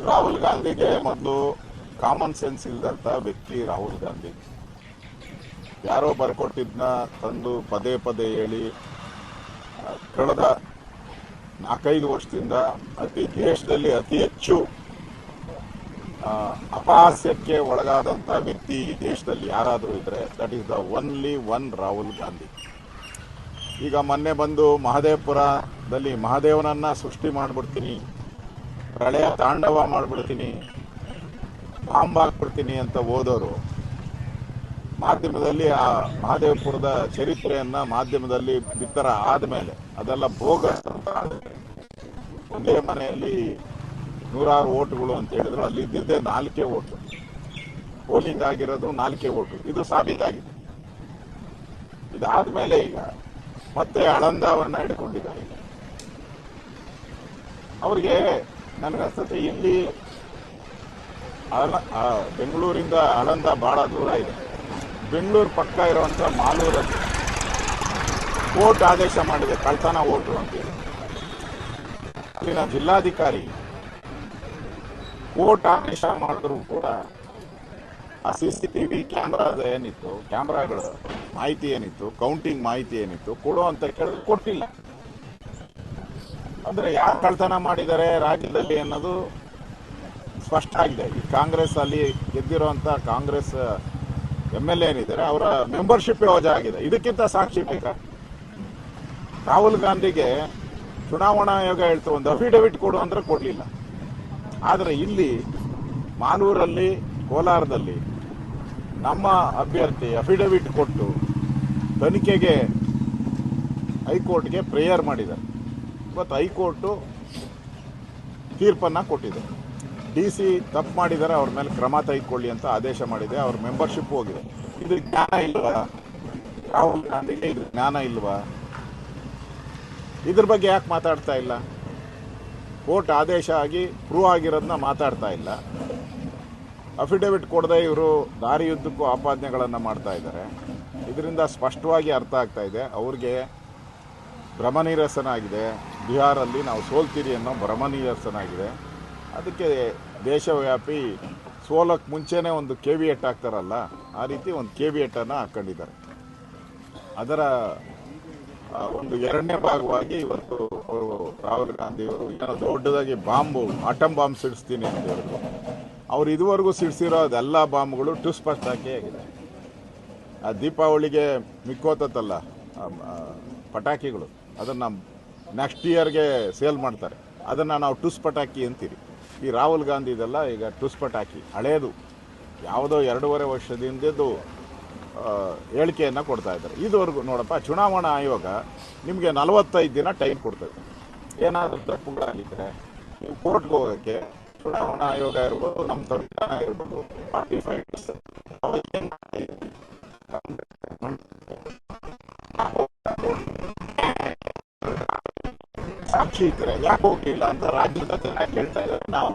ರಾಹುಲ್ ಗಾಂಧಿಗೆ ಮೊದಲು common sense ಇಲ್ಲದಂತ ವ್ಯಕ್ತಿ ರಾಹುಲ್ ಗಾಂಧಿ. ಯಾರೋ ಬರ್ಕೊಟ್ಟಿದ್ನ ತಂದು ಪದೇ ಪದೇ ಹೇಳಿ ಕಳೆದ 4-5 ವರ್ಷದಿಂದ ದೇಶದಲ್ಲಿ ಅತಿ ಹೆಚ್ಚು ಅಪಹಾಸ್ಯಕ್ಕೆ ಒಳಗಾದಂತ ವ್ಯಕ್ತಿ ಈ ದೇಶದಲ್ಲಿ ಯಾರಾದರೂ ಇದ್ರೆ that is the only one Rahul Gandhi. ಈಗ ಮೊನ್ನೆ ಬಂದು ಮಹದೇವಪುರದಲ್ಲಿ ಮಹಾದೇವನನ್ನ ಸೃಷ್ಟಿ ಮಾಡಿಬಿಡ್ತೀನಿ, ಪ್ರಳಯ ತಾಂಡವ ಮಾಡಿಬಿಡ್ತೀನಿ, ಬಾಂಬ್ ಹಾಕ್ಬಿಡ್ತೀನಿ ಅಂತ ಓದೋರು ಮಾಧ್ಯಮದಲ್ಲಿ ಆ ಮಹದೇವಪುರದ ಚರಿತ್ರೆಯನ್ನ ಮಾಧ್ಯಮದಲ್ಲಿ ಬಿತ್ತರ ಆದ್ಮೇಲೆ ಅದೆಲ್ಲ ಬೋಗಸ್ ಅಂತ ಒಂದೇ ಮನೆಯಲ್ಲಿ 100 ಓಟುಗಳು ಅಂತ ಹೇಳಿದ್ರು, ಅಲ್ಲಿ ಇದ್ದಿದ್ದೇ 4 ಓಟು, ಪೋಲಿಂಗ್ ಆಗಿರೋದು 4 ಓಟು, ಇದು ಸಾಬೀತಾಗಿದೆ. ಇದಾದ್ಮೇಲೆ ಈಗ ಮತ್ತೆ ಆಳಂದವನ್ನ ಹಿಡ್ಕೊಂಡಿದ್ದಾರೆ. ಅವ್ರಿಗೆ ನನಗನ್ಸುತ್ತೆ ಇಲ್ಲಿ ಬೆಂಗಳೂರಿಂದ ಆಳಂದ ಬಹಳ ದೂರ ಇದೆ. ಬೆಂಗಳೂರು ಪಕ್ಕ ಇರುವಂತ ಮಾಲೂರಲ್ಲಿ ಕೋರ್ಟ್ ಆದೇಶ ಮಾಡಿದೆ ಕಳ್ತನ ಓಟು ಅಂತೇಳಿ. ಅಲ್ಲಿನ ಜಿಲ್ಲಾಧಿಕಾರಿ ಕೋರ್ಟ್ ಆದೇಶ ಮಾಡಿದ್ರು ಕೂಡ ಆ CCTV ಕ್ಯಾಮ್ರಾದ ಏನಿತ್ತು, ಕ್ಯಾಮ್ರಾಗಳ ಮಾಹಿತಿ ಏನಿತ್ತು, ಕೌಂಟಿಂಗ್ ಮಾಹಿತಿ ಏನಿತ್ತು ಕೊಡುವಂತ ಕೇಳಿದ್ರೆ ಕೊಟ್ಟಿಲ್ಲ. ಅಂದ್ರೆ ಯಾರು ಕಳ್ತನ ಮಾಡಿದ್ದಾರೆ ರಾಜ್ಯದಲ್ಲಿ ಅನ್ನೋದು ಸ್ಪಷ್ಟ ಆಗಿದೆ. ಈ ಕಾಂಗ್ರೆಸ್ ಅಲ್ಲಿ ಗೆದ್ದಿರುವಂತ ಕಾಂಗ್ರೆಸ್ MLA ಏನಿದ್ದಾರೆ ಅವರ ಮೆಂಬರ್ಶಿಪ್ ವಜಾ ಆಗಿದೆ. ಇದಕ್ಕಿಂತ ಸಾಕ್ಷಿ ಬೇಕಾ? ರಾಹುಲ್ ಗಾಂಧಿಗೆ ಚುನಾವಣಾ ಆಯೋಗ ಹೇಳ್ತು ಒಂದು ಅಫಿಡವಿಟ್ ಕೊಡು ಅಂದ್ರೆ ಕೊಡ್ಲಿಲ್ಲ. ಆದರೆ ಇಲ್ಲಿ ಮಾಲೂರಲ್ಲಿ, ಕೋಲಾರದಲ್ಲಿ ನಮ್ಮ ಅಭ್ಯರ್ಥಿ ಅಫಿಡವಿಟ್ ಕೊಟ್ಟು ತನಿಖೆಗೆ ಹೈಕೋರ್ಟ್ಗೆ ಪ್ರೇಯರ್ ಮಾಡಿದ್ದಾರೆ. ಇವತ್ತು ಹೈಕೋರ್ಟು ತೀರ್ಪನ್ನು ಕೊಟ್ಟಿದೆ. DC ತಪ್ಪು ಮಾಡಿದ್ದಾರೆ, ಅವ್ರ ಮೇಲೆ ಕ್ರಮ ತೆಗೆದುಕೊಳ್ಳಿ ಅಂತ ಆದೇಶ ಮಾಡಿದೆ. ಅವ್ರ ಮೆಂಬರ್ಶಿಪ್ ಹೋಗಿದೆ. ಇದು ಜ್ಞಾನ ಇಲ್ವಾ ರಾಹುಲ್ ಗಾಂಧಿಗೆ? ಇದು ಜ್ಞಾನ ಇಲ್ವಾ? ಇದ್ರ ಬಗ್ಗೆ ಯಾಕೆ ಮಾತಾಡ್ತಾ ಇಲ್ಲ? ಕೋರ್ಟ್ ಆದೇಶ ಆಗಿ ಪ್ರೂವ್ ಆಗಿರೋದನ್ನ ಮಾತಾಡ್ತಾ ಇಲ್ಲ. ಅಫಿಡವಿಟ್ ಕೊಡದೆ ಇವರು ದಾರಿಯುದ್ದಕ್ಕೂ ಆಪಾದನೆಗಳನ್ನು ಮಾಡ್ತಾ ಇದ್ದಾರೆ. ಇದರಿಂದ ಸ್ಪಷ್ಟವಾಗಿ ಅರ್ಥ ಆಗ್ತಾ ಇದೆ ಅವ್ರಿಗೆ ಭ್ರಮನಿರಸನ ಆಗಿದೆ. ಬಿಹಾರಲ್ಲಿ ನಾವು ಸೋಲ್ತೀರಿ ಅನ್ನೋ ಭ್ರಮನಿರಸನ ಆಗಿದೆ. ಅದಕ್ಕೆ ದೇಶವ್ಯಾಪಿ ಸೋಲಕ್ಕೆ ಮುಂಚೆನೇ ಒಂದು KVT ಹಾಕ್ತಾರಲ್ಲ, ಆ ರೀತಿ ಒಂದು KVTನ್ನು ಹಾಕ್ಕೊಂಡಿದ್ದಾರೆ. ಅದರ ಒಂದು 2ನೇ ಭಾಗವಾಗಿ ಇವತ್ತು ರಾಹುಲ್ ಗಾಂಧಿ ಅವರು ಏನೋ ದೊಡ್ಡದಾಗಿ ಆಟಮ್ ಬಾಂಬ್ ಸಿಡಿಸ್ತೀನಿ ಅಂತ ಹೇಳಿದ್ರು. ಅವ್ರು ಇದುವರೆಗೂ ಸಿಡಿಸಿರೋ ಅದೆಲ್ಲ ಬಾಂಬ್ಗಳು ಟುಸ್ಪಷ್ಟಾಕಿ ಆಗಿದೆ. ಆ ದೀಪಾವಳಿಗೆ ಮಿಕ್ಕೋತಲ್ಲ ಪಟಾಕಿಗಳು, ಅದನ್ನು ನೆಕ್ಸ್ಟ್ ಇಯರ್ಗೆ ಸೇಲ್ ಮಾಡ್ತಾರೆ. ಅದನ್ನು ನಾವು ಟುಸ್ ಪಟಾಕಿ ಅಂತೀರಿ. ಈ ರಾಹುಲ್ ಗಾಂಧಿದೆಲ್ಲ ಈಗ ಟುಸ್ ಪಟಾಕಿ ಹಳೇದು, ಯಾವುದೋ 2.5 ವರ್ಷದಿಂದದ್ದು ಹೇಳಿಕೆಯನ್ನು ಕೊಡ್ತಾ ಇದ್ದಾರೆ. ಇದುವರೆಗೂ ನೋಡಪ್ಪ, ಚುನಾವಣಾ ಆಯೋಗ ನಿಮಗೆ 45 ದಿನ ಟೈಮ್ ಕೊಡ್ತದೆ. ಏನಾದರೂ ತಪ್ಪುಗಳಾಗಿದ್ದರೆ ನೀವು ಕೋರ್ಟ್ಗೆ ಹೋಗೋಕ್ಕೆ ಚುನಾವಣಾ ಆಯೋಗ ಇರ್ಬೋದು, ನಮ್ಮ ಸಂವಿಧಾನ ಇರ್ಬೋದು, 45 ಸಾಕ್ಷಿ ಇದ್ರೆ ಯಾಕೆ ಹೋಗಿಲ್ಲ ಅಂತ ರಾಜ್ಯದ ಜನ ಕೇಳ್ತಾ ಇದ್ದಾರೆ. ನಾವು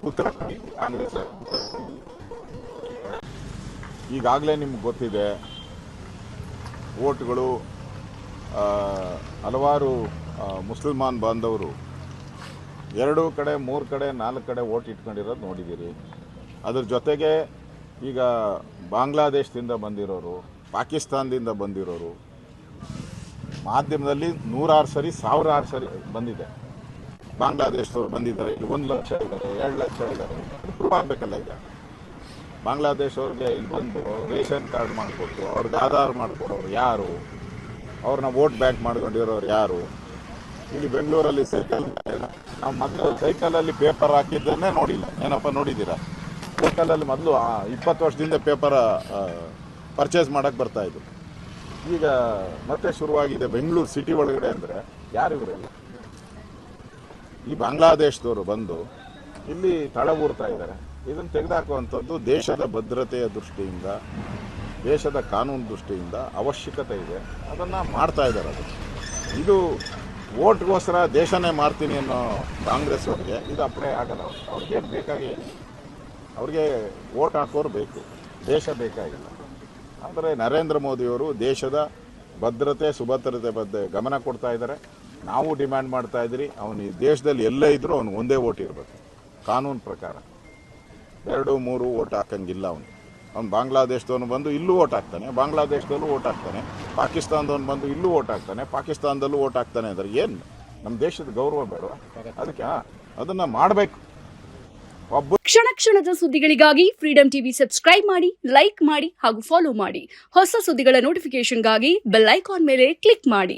ಉತ್ತರ ಕಾಂಗ್ರೆಸ್ ಈಗಾಗಲೇ ನಿಮ್ಗೆ ಗೊತ್ತಿದೆ, ಓಟ್ಗಳು ಹಲವಾರು ಮುಸಲ್ಮಾನ್ ಬಾಂಧವರು 2 ಕಡೆ 3 ಕಡೆ 4 ಕಡೆ ಓಟ್ ಇಟ್ಕೊಂಡಿರೋದು ನೋಡಿದ್ದೀರಿ. ಅದ್ರ ಜೊತೆಗೆ ಈಗ ಬಾಂಗ್ಲಾದೇಶದಿಂದ ಬಂದಿರೋರು, ಪಾಕಿಸ್ತಾನದಿಂದ ಬಂದಿರೋರು ಮಾಧ್ಯಮದಲ್ಲಿ 100 ಸರಿ 1000 ಸರಿ ಬಂದಿದೆ. ಬಾಂಗ್ಲಾದೇಶದವ್ರು ಬಂದಿದ್ದಾರೆ, ಇಲ್ಲಿ 1 ಲಕ್ಷ ಇದ್ದಾರೆ, 2 ಲಕ್ಷ ಇದ್ದಾರೆ. ಪ್ರೂವ್ ಆಗಬೇಕಲ್ಲ. ಈಗ ಬಾಂಗ್ಲಾದೇಶವ್ರಿಗೆ ಇಲ್ಲಿ ಬಂದು ರೇಷನ್ ಕಾರ್ಡ್ ಮಾಡಿಕೊಟ್ಟು ಅವ್ರಿಗೆ ಆಧಾರ್ ಮಾಡಿಕೊಡೋರು ಯಾರು? ಅವ್ರನ್ನ ವೋಟ್ ಬ್ಯಾಂಕ್ ಮಾಡ್ಕೊಂಡಿರೋರು ಯಾರು? ಇಲ್ಲಿ ಬೆಂಗಳೂರಲ್ಲಿ ಸೈಕಲ್, ನಾವು ಮೊದಲು ಸೈಕಲಲ್ಲಿ ಪೇಪರ್ ಹಾಕಿದ್ದನ್ನೇ ನೋಡಿಲ್ಲ. ಏನಪ್ಪ ನೋಡಿದ್ದೀರಾ? ಸೈಕಲಲ್ಲಿ ಮೊದಲು 20 ವರ್ಷದಿಂದ ಪೇಪರ್ ಪರ್ಚೇಸ್ ಮಾಡೋಕ್ಕೆ ಬರ್ತಾಯಿದ್ರು. ಈಗ ಮತ್ತೆ ಶುರುವಾಗಿದೆ ಬೆಂಗಳೂರು ಸಿಟಿ ಒಳಗಡೆ. ಅಂದರೆ ಯಾರು ಇವರೆಲ್ಲ? ಈ ಬಾಂಗ್ಲಾದೇಶದವರು ಬಂದು ಇಲ್ಲಿ ತಳಬೂರ್ತಾ ಇದ್ದಾರೆ. ಇದನ್ನು ತೆಗೆದುಹಾಕುವಂಥದ್ದು ದೇಶದ ಭದ್ರತೆಯ ದೃಷ್ಟಿಯಿಂದ, ದೇಶದ ಕಾನೂನು ದೃಷ್ಟಿಯಿಂದ ಅವಶ್ಯಕತೆ ಇದೆ. ಅದನ್ನು ಮಾಡ್ತಾ ಇದ್ದಾರೆ. ಇದು ವೋಟ್ಗೋಸ್ಕರ ದೇಶನೇ ಮಾಡ್ತೀನಿ ಅನ್ನೋ ಕಾಂಗ್ರೆಸ್ ಅವ್ರಿಗೆ ಇದು ಅಪ್ಲೈ ಆಗಲ್ಲ. ಅವ್ರಿಗೆ ಬೇಕಾಗಿಲ್ಲ. ಅವ್ರಿಗೆ ವೋಟ್ ಹಾಕೋರು ಬೇಕು, ದೇಶ ಬೇಕಾಗಿಲ್ಲ. ಆದರೆ ನರೇಂದ್ರ ಮೋದಿಯವರು ದೇಶದ ಭದ್ರತೆ, ಸುಭದ್ರತೆ ಬಗ್ಗೆ ಗಮನ ಕೊಡ್ತಾ ಇದ್ದಾರೆ. ನಾವು ಡಿಮ್ಯಾಂಡ್ ಮಾಡ್ತಾ ಇದ್ದೀರಿ, ಅವನು ಈ ದೇಶದಲ್ಲಿ ಎಲ್ಲೇ ಇದ್ದರೂ ಅವನು ಒಂದೇ ವೋಟ್ ಇರಬೇಕು. ಕಾನೂನು ಪ್ರಕಾರ 2-3 ಓಟ್ ಹಾಕಂಗಿಲ್ಲ ಅವ್ನು ಬಾಂಗ್ಲಾದೇಶದವನು ಬಂದು ಇಲ್ಲೂ ಓಟ್ ಹಾಕ್ತಾನೆ, ಬಾಂಗ್ಲಾದೇಶದಲ್ಲೂ ಓಟ್ ಹಾಕ್ತಾನೆ, ಪಾಕಿಸ್ತಾನದವನು ಬಂದು ಇಲ್ಲೂ ಓಟ್ ಹಾಕ್ತಾನೆ, ಪಾಕಿಸ್ತಾನದಲ್ಲೂ ಓಟ್ ಹಾಕ್ತಾನೆ ಅಂದರೆ ಏನು ನಮ್ಮ ದೇಶದ ಗೌರವ ಬೇಡ? ಅದಕ್ಕೆ ಅದನ್ನು ಮಾಡಬೇಕು. ಕ್ಷಣ ಕ್ಷಣದ ಸುದ್ದಿಗಳಿಗಾಗಿ ಫ್ರೀಡಂ ಟಿವಿ ಸಬ್ಸ್ಕ್ರೈಬ್ ಮಾಡಿ, ಲೈಕ್ ಮಾಡಿ ಹಾಗೂ ಫಾಲೋ ಮಾಡಿ. ಹೊಸ ಸುದ್ದಿಗಳ ನೋಟಿಫಿಕೇಶನ್ಗಾಗಿ ಬೆಲ್ ಐಕಾನ್ ಮೇಲೆ ಕ್ಲಿಕ್ ಮಾಡಿ.